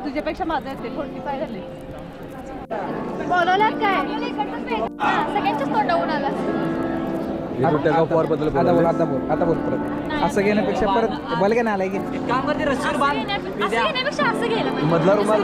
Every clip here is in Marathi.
तुझ्यापेक्षा माझं येते 45 झाले. बोलवलं काय सगळ्यांच्याच तोंडावून आला. आता बोल परत. असं घेण्यापेक्षा परत बोल का नाही की मधला रुमाल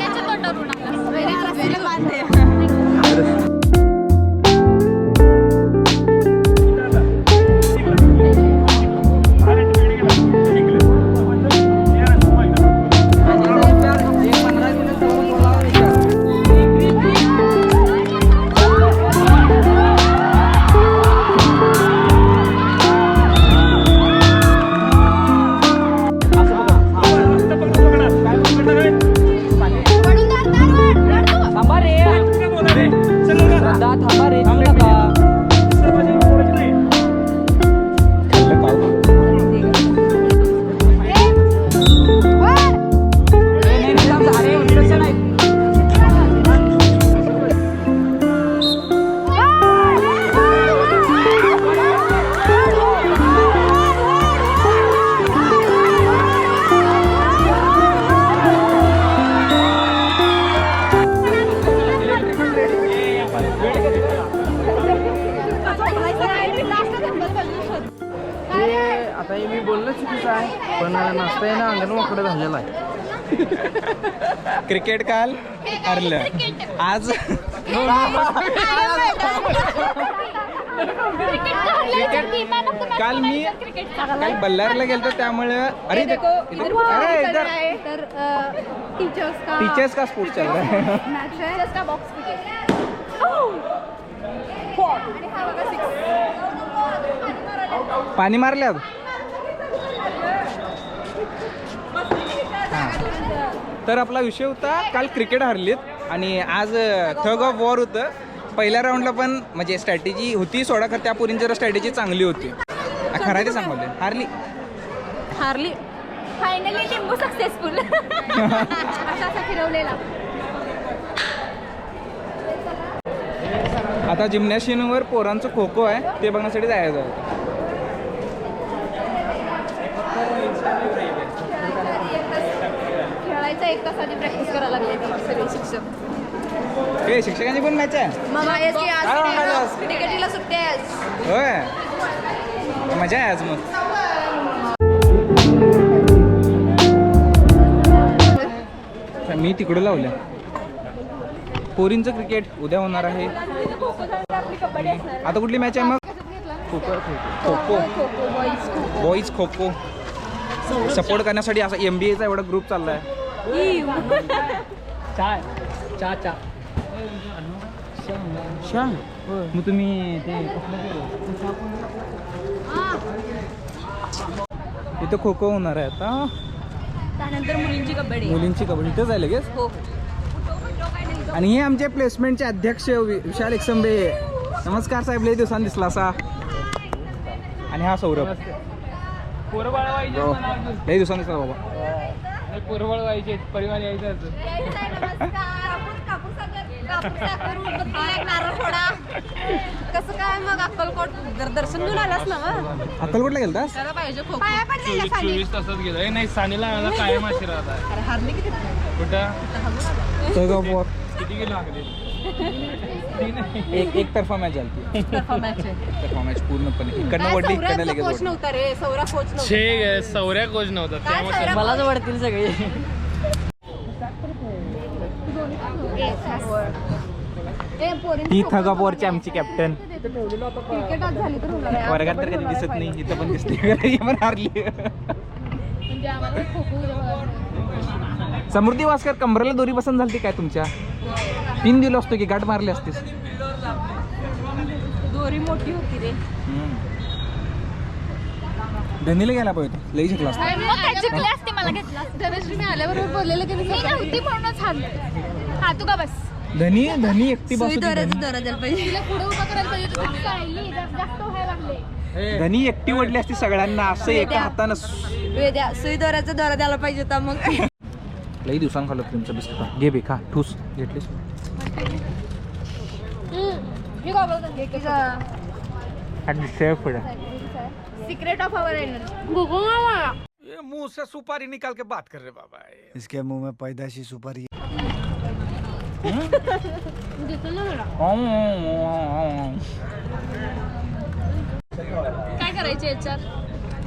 आता मी बोललो चुकीचं आहे पण नाश्ता आहे ना अंगण मोकळं झालेलं आहे. क्रिकेट काल हरलं आज काल मी काल बल्लारला गेलतो त्यामुळे अरे टीचर्स का स्पोर्ट्स चल रहा है. पाणी मारल्यात. तर आपला विषय होता काल क्रिकेट हरलीत आणि आज थग ऑफ वॉर होतं. पहिल्या राऊंडला पण म्हणजे स्ट्रॅटेजी होती सोडा खरं त्या पोरींची जरा स्ट्रॅटेजी चांगली होती. खरं ते सांगले हारली फायनली लिंबू सक्सेसफुल असा फिरवलेला. आता जिम्नॅशियमवर पोरांचं खो खो आहे ते बघण्यासाठी जायचं आहे. खेळायचा 1 तास आधी प्रॅक्टिस करायला लागले सगळे शिक्षक. हे शिक्षकांची पण मॅच आहे मग आज क्रिकेटीला सुट्टी आहे आज. होय मजा आहे आज. मग मी तिकडं लावल्या. पोरींचं क्रिकेट उद्या होणार आहे. आता कुठली मॅच आहे मग? खो खो बॉईज खो खो सपोर्ट करण्यासाठी असा MBAचा एवढा ग्रुप चाललाय. मग तुम्ही ते इथं खो खो होणार आहे आता. त्यानंतर मुलींची कबड्डी इथं जायला लगेच. आणि हे आमचे प्लेसमेंटचे अध्यक्ष विशाल एकसंबे. नमस्कार साहेब, लय दिवसांनी दिसला असा. आणि हा सौरभ लय दिवसांनी दिसला बाबा. पोरबळ व्हायचे परिवार यायचं. कसं काय मग अक्कलकोट दर्शन घेऊन आलास ना. अक्कलकोटला गेलतास? 24 तासात गेलं नाही. सानीला कायम अशी राहता कुठं किती गेलो एक तर्फा मॅच झाली. तर्फा मॅच पूर्णपणे इकडनं वडली इकडनं लगेच कोच नव्हता रे. सौर्या कोच नव्हता त्यामुळे मलाच वाढतील सगळे. ही थग ऑफ वॉरची आमची कॅप्टन. क्रिकेट आज झाली तर होणार आहे. वर्गात तर कधी दिसत नाही, इथं पण दिसते पण हारली. म्हणजे आम्हाला खो खो. समृद्धी वास्कर कमरेला दोरी बसंत झाली काय तुमच्या? पिन दिलो असतो की गाठ मारली असतीस. दोरी मोठी होती रे. धनीला गेला पाहिजे लई शिकला असता. जिंकले असते मला घेतला. धनश्री मी आल्याबरोबर बोललेलं की मी नव्हती म्हणूनच हा तू का बस. धनी एकटी बसू. धनी एकटी वडली असती सगळ्यांना असं एका हातानं. सुई दोऱ्याचा दोरा द्यायला पाहिजे होता. मग लई दिवसांनी खाल्लं तुमचं बिस्किट. घे बे खा. ठूस घेतलीस. Secret of our island. मुंह से सुपारी निकाल के बात कर रहे बाबा। इसके मुंह में पैदाशी सुपारी काय करायचे याच्यात?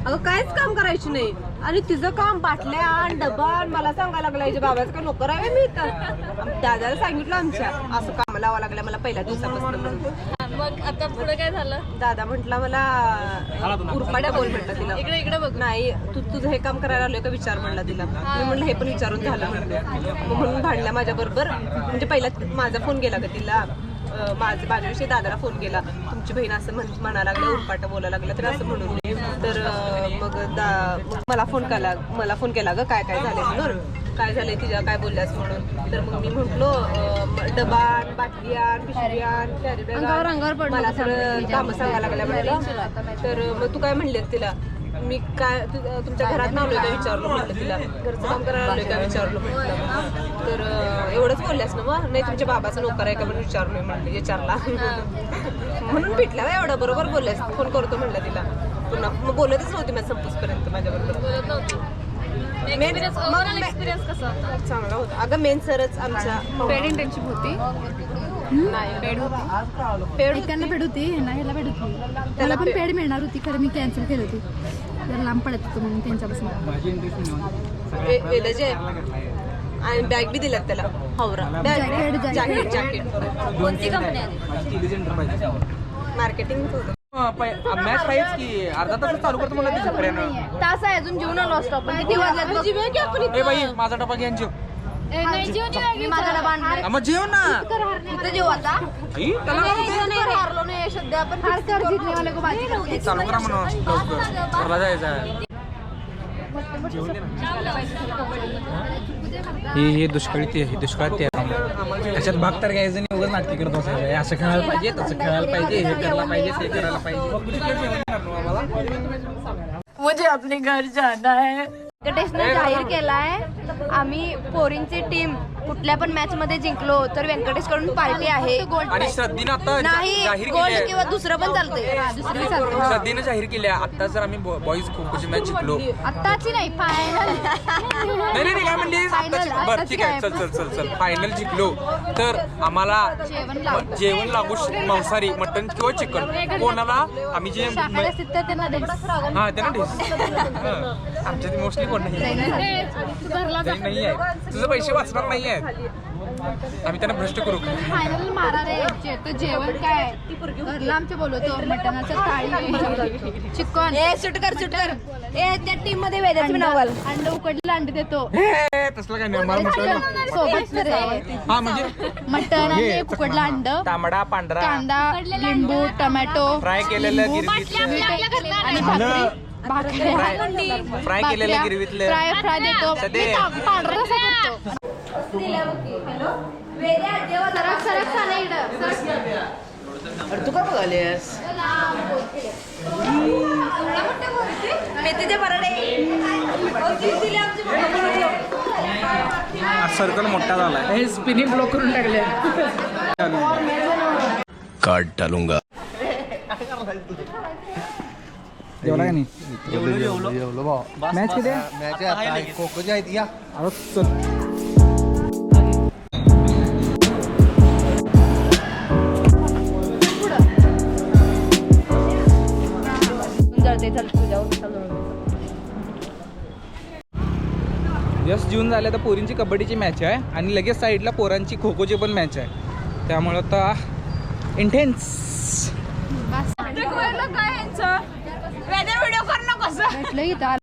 अगं काहीच काम करायची नाही आणि तिचं काम बाटल्या आण डबा आण, मला सांगायला लागला याच्या बाबाचं काय नोकर आहे मी तर दादाला सांगितलं आमच्या असं काम लावा लागलं मला पहिल्या दिवसापासून म्हणून. मग आता पुढे काय झालं? दादा म्हटला मला उरपाड्या बोल म्हटलं तिला. इकडे बघ. नाही तू तुझं हे काम करायला आलोय का विचार म्हणला तिला. मी म्हणलं हे पण विचारून झालं म्हणलं. मग म्हणून भांडल्या माझ्या बरोबर. म्हणजे पहिला माझा फोन गेला का तिला, माझ्याविषयी दादाला फोन केला, तुमची बहीण असं म्हणायला लागलं, उरपाटा बोलायला लागलं तर असं म्हणून. तर मग मला फोन केला ग काय काय झालंय म्हणून, काय झालंय तिच्या काय बोलल्यास म्हणून. तर मग मी म्हटलो डबा आण, बाटली आण, पिशवी आण, कॅरी बॅग आण, मला सगळं कामं सांगायला लागल्या म्हटलं. तर मग तू काय म्हणलेस तिला, मी काय तुमच्या घरात नावलोय का विचारलो म्हटलं तिला, घरचं काम करायला आलोय का विचारलो म्हटलं. तर एवढंच बोलल्यास ना मग, नाही तुमच्या बाबाचा नोकर आहे का म्हणून विचारलोय म्हटलं, विचारला म्हणून भेटला का एवढं बरोबर बोलल्यास, फोन करतो म्हटलं तिला पुन्हा. मग बोलतच नव्हती माझ्या संपूसपर्यंत माझ्याबरोबर. एक्सपिरियन्स कसा होता? चांगला होता अगं. मेन सरच आमच्या पेड इंटर्नशिप होती. नाही पेड होती. एकांना पेड होती, ह्याला पेड होती. त्याला पण पेड मिळणार होती, खरं मी कॅन्सल केली होती. जरा लांब पडत होतं म्हणून त्यांच्यापासून. जे आणि बॅग बी दिलात त्याला, हावरा जॅकेट. कोणती कंपनी आली? मार्केटिंग मॅच आहेच की अर्धा तास चालू करतो मला ते झोपड्यानं. तास आहे अजून जेवण आलो असतो आपण. किती वाजल्यात? ए बाई माझा डबा घ्या जेव. नाही जेवण मी माझा डबा आणणार. मग जेव ना. इथं जेव आता. हारलो नाही सध्या आपण. चालू करा म्हणून लवकर घरला जायचं आहे. हे दुष्काळी ते हे दुष्काळ ते त्याच्यात भाग तर घ्यायचं नाही, उगाच नाटकी करत बसायचं. असं खेळायला पाहिजे, तसं खेळायला पाहिजे, हे करायला पाहिजे, ते करायला पाहिजे. मुझे अपने घर जाना है. व्यंकटेशने जाहीर केलाय, आम्ही पोरींची टीम कुठल्या पण मॅच मध्ये जिंकलो तर व्यंकटेश कडून पार्टी आहे. आणि श्रद्धीनं आता नाही जाहीर गोल्ड केली किंवा दुसरं पण चालतंय, दुसरं बी चालतंय. श्रद्धीनं जाहीर केली आता जर आम्ही बॉईज खो खोची मॅच जिंकलो. आत्ताची नाही, फायनल. नाही काय म्हणली बरं ठीक आहे, चल फायनल जिंकलो तर आम्हाला जेवण लागू मांसाहारी मटन किंवा चिकन. कोणाला आम्ही जे त्यांना दे. हा त्यांना ठेस. आमच्यात मोस्टली कोण नाही नाही आहे. तुझं पैसे वाचणार नाही आहेत, आम्ही त्यांना भ्रष्ट करू. फायनल मारा रे. तर जेवण काय घरला आमच्या बोलवतो, मटणाचं थाळी, चिकन. सुट कर. त्या टीम मध्ये वेदाचं नाव आलं. अंड उकडलेलं अंड देतो तसलं काय नाही मला सोबत रे. हा म्हणजे मटण आणि उकडलं अंड, तांबडा पांढरा कांदा, लिंबू, टोमॅटो, फ्राय केलेलं आणि भाकरी, फ्राय केलेलं गिरवीतलं फ्राय देतो. सध्या. मी पांढरा रस्सा करतो. सरक खाणे इकडं. तू का बघालीस मेथीचे पराठे सर्कल मोठा झालाय. हे स्पिनिंग ब्लॉक करून टाकले. काट डालूंगा. जेवला का नाही? जेवलो भाऊ. मॅच किती मॅच आता कोकोची आहेत या. जस्ट जून झालं तर पोरींची कबड्डीची मॅच आहे आणि लगेच साईडला पोरांची खो खोची पण मॅच आहे. त्यामुळं आता इंटेन्स. व्हिडिओ कर नको भेटलं इथं.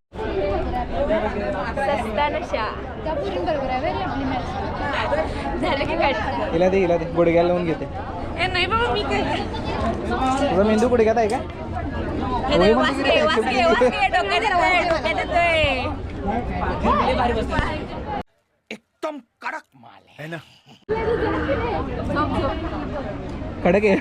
त्या पोरींबरोबर आहे व्हय आपली मॅच. झालं की काय? हिला दे गुडघ्याला लावून घेते. नाही बाबा मी काय. तुझा मेंदू गुडघ्यात आहे का? एकदम कडक माल है ना. कडक आहे.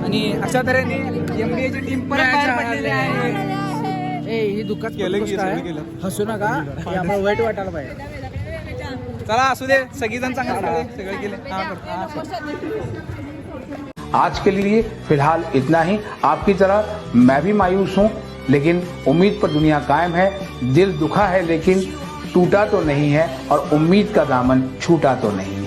आणि अशा तऱ्हेने MDAची टीम पण बाहेर पडलेली आहे. ए ही दुःखात केलं की गोष्ट आहे. सगळं केलं. हसू नका हे आम्हाला वाईट वाटायला पाहिजे. चला असू दे, सगळीजण चांगले सगळे केले. हा, आज के लिए फिलहाल इतना ही। आपकी तरह मैं भी मायूस हूँ, लेकिन उम्मीद पर दुनिया कायम है। दिल दुखा है लेकिन टूटा तो नहीं है, और उम्मीद का दामन छूटा तो नहीं।